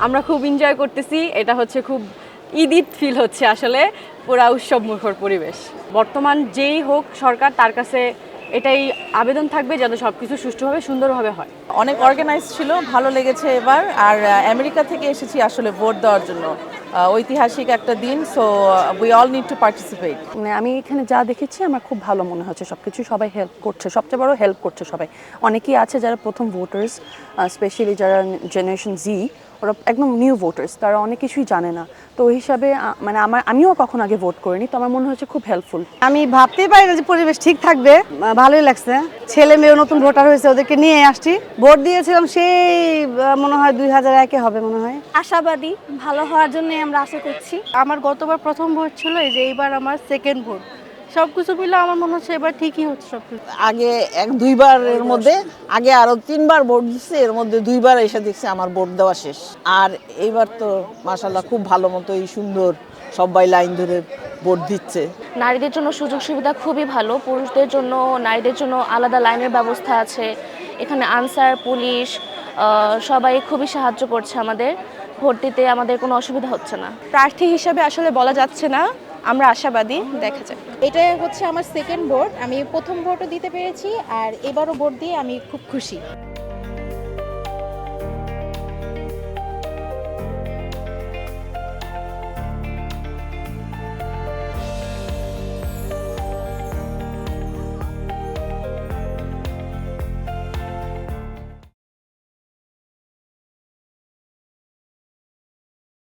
আমরা খুব এনজয় করতেছি। এটা হচ্ছে খুব ঈদ ফিল হচ্ছে, আসলে পুরা উৎসব মুখর পরিবেশ। বর্তমান যেই হোক সরকার, তার কাছে এটাই আবেদন থাকবে যাতে সব কিছু সুষ্ঠুভাবে সুন্দরভাবে হয়। অনেক অর্গানাইজ ছিল, ভালো লেগেছে এবার। আর আমেরিকা থেকে এসেছি আসলে ভোট দেওয়ার জন্য, ঐতিহাসিক একটা দিন। So we all need to participate. মানে আমি এখানে যা দেখেছি আমার খুব ভালো মনে হচ্ছে, সব কিছু সবাই হেল্প করছে, সবচেয়ে বড় হেল্প করছে সবাই। অনেকেই আছে যারা প্রথম ভোটার্স, স্পেশালি যারা জেনারেশন জি, ওরা একদম নিউ ভোটার্স, তারা অনেক কিছুই জানে না। তো ওই হিসাবে মানে আমিও কখন আগে ভোট করিনি, তো আমার মনে হচ্ছে খুব হেল্পফুল। আমি ভাবতেই পারি না যে পরিবেশ ঠিক থাকবে। ভালোই লাগছে, ছেলে মেয়েও নতুন ভোটার হয়েছে, ওদেরকে নিয়ে আসছি। ভোট দিয়েছিলাম সেই মনে হয় 2001-এ হবে মনে হয়। আশাবাদী, ভালো হওয়ার জন্য আমরা আশা করছি। আমার গতবার প্রথম ভোট ছিল, এই যে এইবার আমার সেকেন্ড ভোট। সবকিছু মিলে আমার মনে হচ্ছে এবার ঠিকই হচ্ছে সবকিছু। আগে দুইবারের মধ্যে, আগে আরো 3বার ভোট দিচ্ছে, এর মধ্যে 2বার এসে দেখছি আমার ভোট দেওয়া শেষ। আর এইবার তো মাশাআল্লাহ খুব ভালো মতোই সুন্দর সবাই লাইন ধরে ভোট দিচ্ছে। নারীদের জন্য সুযোগ সুবিধা খুবই ভালো, পুরুষদের জন্য নারীদের জন্য আলাদা লাইনের ব্যবস্থা আছে। এখানে আনসার, পুলিশ সবাই খুবই সাহায্য করছে আমাদের। ভোট দিতে আমাদের কোনো অসুবিধা হচ্ছে না। প্রার্থী হিসেবে আসলে বলা যাচ্ছে না, আমরা আশাবাদী, দেখা যাক। এটা হচ্ছে আমার সেকেন্ড ভোট। আমি প্রথম ভোটও দিতে পেরেছি, আর এবারও ভোট দিয়ে আমি খুব খুশি।